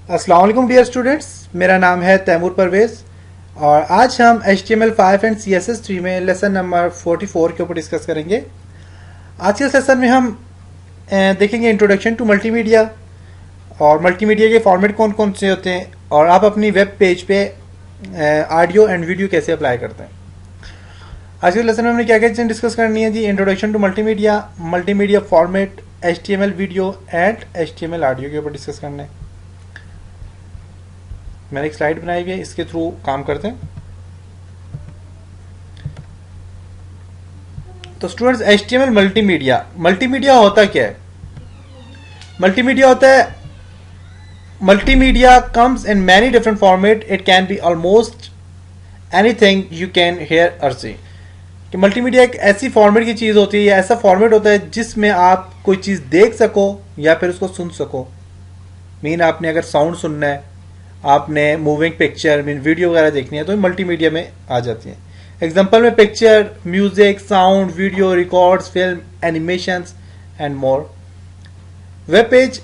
अस्सलाम वालेकुम dear students, मेरा नाम है तैमूर परवेज़ और आज हम HTML5 एंड CSS3 में लेसन नंबर 44 के ऊपर डिस्कस करेंगे। आज के सेशन में हम देखेंगे इंट्रोडक्शन टू मल्टीमीडिया और मल्टीमीडिया के फॉर्मेट कौन कौन से होते हैं और आप अपनी वेब पेज पे ऑडियो एंड वीडियो कैसे अप्लाई करते हैं। आज के लेसन में हमने क्या क्या चीज़ें डिस्कस करनी है जी। Introduction to multimedia, multimedia format, HTML video and HTML audio के ऊपर डिस्कस करना है। मैंने एक स्लाइड बनाई हुई है, इसके थ्रू काम करते हैं। तो स्टूडेंट्स, HTML मल्टीमीडिया होता क्या है? मल्टीमीडिया होता है, multimedia comes in many different format. It can be almost anything you can hear और सी। कि मल्टीमीडिया एक ऐसी फॉर्मेट की चीज होती है या ऐसा फॉर्मेट होता है जिसमें आप कोई चीज देख सको या फिर उसको सुन सको। मीन आपने अगर साउंड सुनना है, आपने मूविंग पिक्चर मीन वीडियो वगैरह देखनी है तो मल्टीमीडिया में आ जाती है। एग्जांपल में picture, music, sound, video, records, film, animations and more. Web page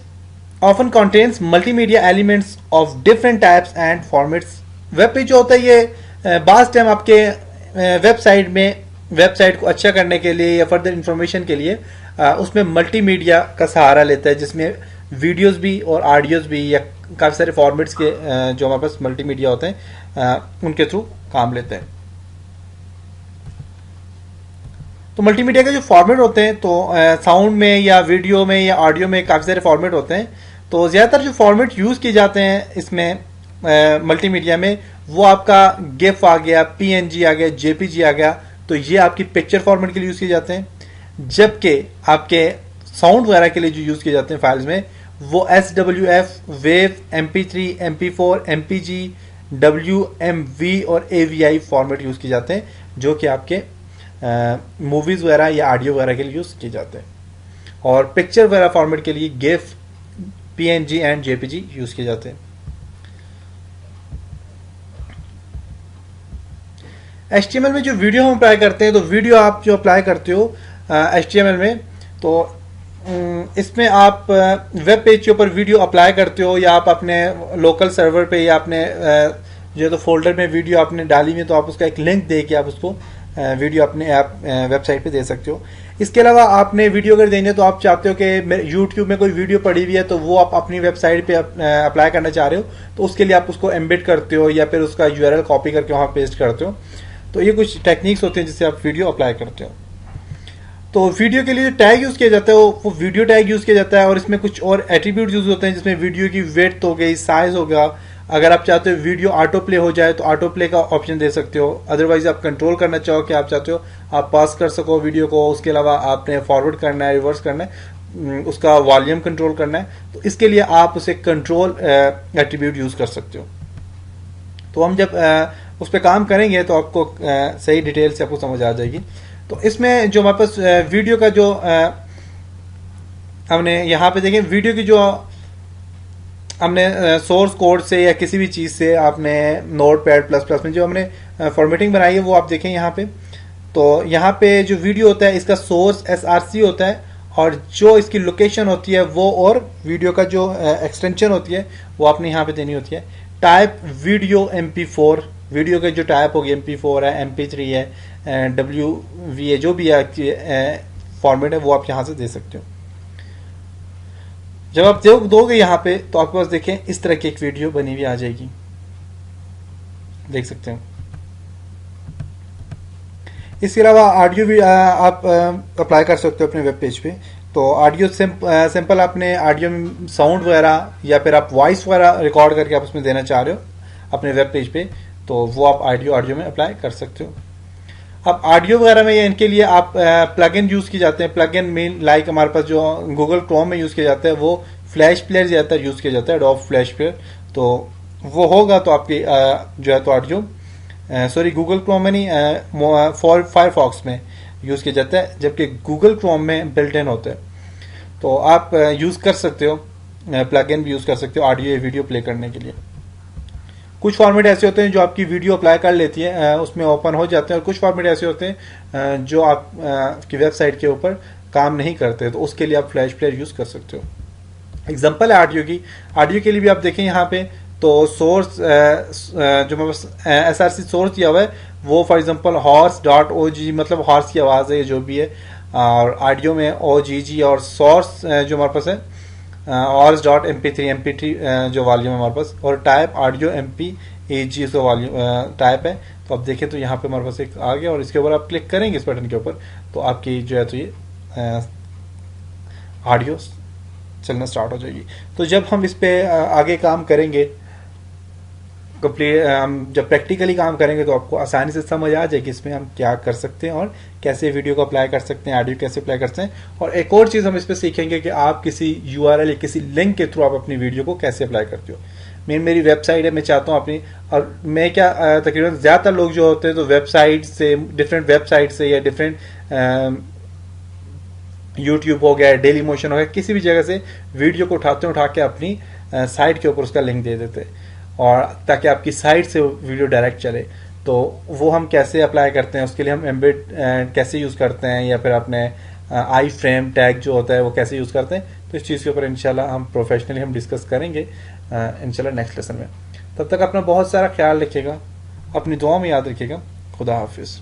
often contains multimedia elements of different types and formats. Web page जो होता है ये बास टाइम आपके वेबसाइट को अच्छा करने के लिए या फर्दर इंफॉर्मेशन के लिए उसमें मल्टीमीडिया का सहारा लेता है, जिसमें वीडियोस भी और ऑडियोज भी या काफ़ी सारे फॉर्मेट्स के जो हमारे पास मल्टीमीडिया होते हैं उनके थ्रू काम लेते हैं। तो मल्टीमीडिया के जो फॉर्मेट होते हैं तो साउंड में या वीडियो में या ऑडियो में काफ़ी सारे फॉर्मेट होते हैं। तो ज़्यादातर जो फॉर्मेट यूज़ किए जाते हैं इसमें मल्टीमीडिया में वो आपका गिफ आ गया, PNG आ गया, JPG आ गया। तो ये आपकी पिक्चर फॉर्मेट के लिए यूज़ किए जाते हैं। जबकि आपके साउंड वगैरह के लिए जो यूज़ किए जाते हैं फाइल्स में वो SWF, wave, MP3, MP4, MPG, WMV और AVI फॉर्मेट यूज़ किए जाते हैं, जो कि आपके मूवीज़ वगैरह या ऑडियो वगैरह के लिए यूज़ किए जाते हैं। और पिक्चर वगैरह फॉर्मेट के लिए GIF, PNG and JPG use किए जाते हैं। HTML में जो वीडियो हम अप्लाई करते हैं, तो वीडियो आप जो अप्लाई करते हो HTML में, तो इसमें आप वेब पेज के ऊपर वीडियो अप्लाई करते हो या आप अपने लोकल सर्वर पे या अपने जो तो फोल्डर में वीडियो आपने डाली हुई है तो आप उसका एक लिंक दे के आप उसको वीडियो अपने ऐप वेबसाइट पे दे सकते हो। इसके अलावा आपने वीडियो अगर देनी है तो आप चाहते हो कि यूट्यूब में कोई वीडियो पड़ी हुई है तो वो आप अपनी वेबसाइट पे अप्लाई करना चाह रहे हो, तो उसके लिए आप उसको एम्बेड करते हो या फिर उसका URL कॉपी करके वहाँ पेस्ट करते हो। तो ये कुछ टेक्निक्स होते हैं जिससे आप वीडियो अप्लाई करते हो। तो वीडियो के लिए जो टैग यूज़ किया जाता है वो वीडियो टैग यूज़ किया जाता है और इसमें कुछ और एट्रीब्यूट यूज़ होते हैं, जिसमें वीडियो की विड्थ हो गई, साइज हो गया। अगर आप चाहते हो वीडियो ऑटो प्ले हो जाए तो ऑटो प्ले का ऑप्शन दे सकते हो। अदरवाइज आप कंट्रोल करना चाहो कि आप चाहते हो आप पास कर सको वीडियो को, उसके अलावा आपने फॉरवर्ड करना है, रिवर्स करना है, उसका वॉल्यूम कंट्रोल करना है, तो इसके लिए आप उसे कंट्रोल एट्रीब्यूट यूज़ कर सकते हो। तो हम जब उस पर काम करेंगे तो आपको सही डिटेल से आपको समझ आ जाएगी। तो इसमें जो हमारे पास वीडियो का जो हमने यहाँ पे देखें, वीडियो की जो हमने सोर्स कोड से या किसी भी चीज़ से आपने Notepad++ में जो हमने फॉर्मेटिंग बनाई है वो आप देखें यहाँ पे। तो यहाँ पे जो वीडियो होता है इसका सोर्स SRC होता है और जो इसकी लोकेशन होती है वो, और वीडियो का जो एक्सटेंशन होती है वो आपने यहाँ पे देनी होती है। टाइप वीडियो MP4, वीडियो के जो टाइप होगी MP4 है, MP3 है, WVA जो भी फॉर्मेट है वो आप यहाँ से दे सकते हो। जब आप दोगे यहाँ पे तो आपके पास देखें इस तरह की एक वीडियो बनी हुई आ जाएगी, देख सकते हो। इसके अलावा ऑडियो भी आप अप्लाई कर सकते हो अपने वेब पेज पे। तो ऑडियो सिंपल आपने ऑडियो में साउंड वगैरह या फिर आप वॉइस वगैरह रिकॉर्ड करके आप उसमें देना चाह रहे हो अपने वेब पेज पे, तो वो आप ऑडियो में अप्लाई कर सकते हो। अब ऑडियो वगैरह में या इनके लिए आप प्लगइन यूज़ किए जाते हैं। प्लगइन मीन लाइक हमारे पास जो गूगल क्रोम में यूज़ किया जाता है वो फ्लैश प्लेयर ज़्यादातर यूज़ किया जाता है, एडोब फ्लैश प्लेयर। तो वो होगा तो आपकी जो है तो ऑडियो गूगल क्रोम में नहीं, फायरफॉक्स में यूज़ किया जाता है, जबकि गूगल क्रोम में बिल्ट इन होता है। तो आप यूज़ कर सकते हो, प्लगइन भी यूज़ कर सकते हो ऑडियो या वीडियो प्ले करने के लिए। कुछ फॉर्मेट ऐसे होते हैं जो आपकी वीडियो अप्लाई कर लेती है, उसमें ओपन हो जाते हैं, और कुछ फॉर्मेट ऐसे होते हैं जो आप की वेबसाइट के ऊपर काम नहीं करते, तो उसके लिए आप फ्लैश प्लेयर यूज़ कर सकते हो। एग्जांपल है ऑडियो की। ऑडियो के लिए भी आप देखें यहाँ पे, तो सोर्स जो मेरे पास SRC सोर्स दिया हुआ है वो फॉर एग्जांपल horse.ogg, मतलब हॉर्स की आवाज़ है जो भी है, और ऑडियो में OGG, और सोर्स जो हमारे पास है horse.mp3, mp3 जो वॉल्यूम है हमारे पास, और टाइप ऑडियो MPEG उसका वॉल्यूम टाइप है। तो आप देखें तो यहाँ पे हमारे पास एक आ गया, और इसके ऊपर आप क्लिक करेंगे इस बटन के ऊपर, तो आपकी जो है तो ये ऑडियो चलना स्टार्ट हो जाएगी। तो जब हम इस पे आगे काम करेंगे, कंप्लीट जब प्रैक्टिकली काम करेंगे, तो आपको आसानी से समझ आ जाएगी इसमें हम क्या कर सकते हैं और कैसे वीडियो को अप्लाई कर सकते हैं, ऑडियो कैसे अप्लाई कर सकते हैं। और एक और चीज़ हम इस पर सीखेंगे कि आप किसी URL या किसी लिंक के थ्रू आप अपनी वीडियो को कैसे अप्लाई करते हो। मेरी वेबसाइट है, मैं चाहता हूँ अपनी, और मैं क्या तकरीबन ज़्यादातर लोग जो होते हैं तो वेबसाइट से, डिफरेंट वेबसाइट से या डिफरेंट यूट्यूब हो गया, डेली मोशन हो गया, किसी भी जगह से वीडियो को उठा के अपनी साइट के ऊपर उसका लिंक दे देते हैं, और ताकि आपकी साइट से वीडियो डायरेक्ट चले। तो वो हम कैसे अप्लाई करते हैं, उसके लिए हम एम्बेड कैसे यूज़ करते हैं, या फिर अपने आई फ्रेम टैग जो होता है वो कैसे यूज़ करते हैं, तो इस चीज़ के ऊपर इंशाल्लाह हम प्रोफेशनली हम डिस्कस करेंगे इंशाल्लाह नेक्स्ट लेसन में। तब तक अपना बहुत सारा ख्याल रखिएगा, अपनी दुआ में याद रखिएगा। खुदा हाफिज़।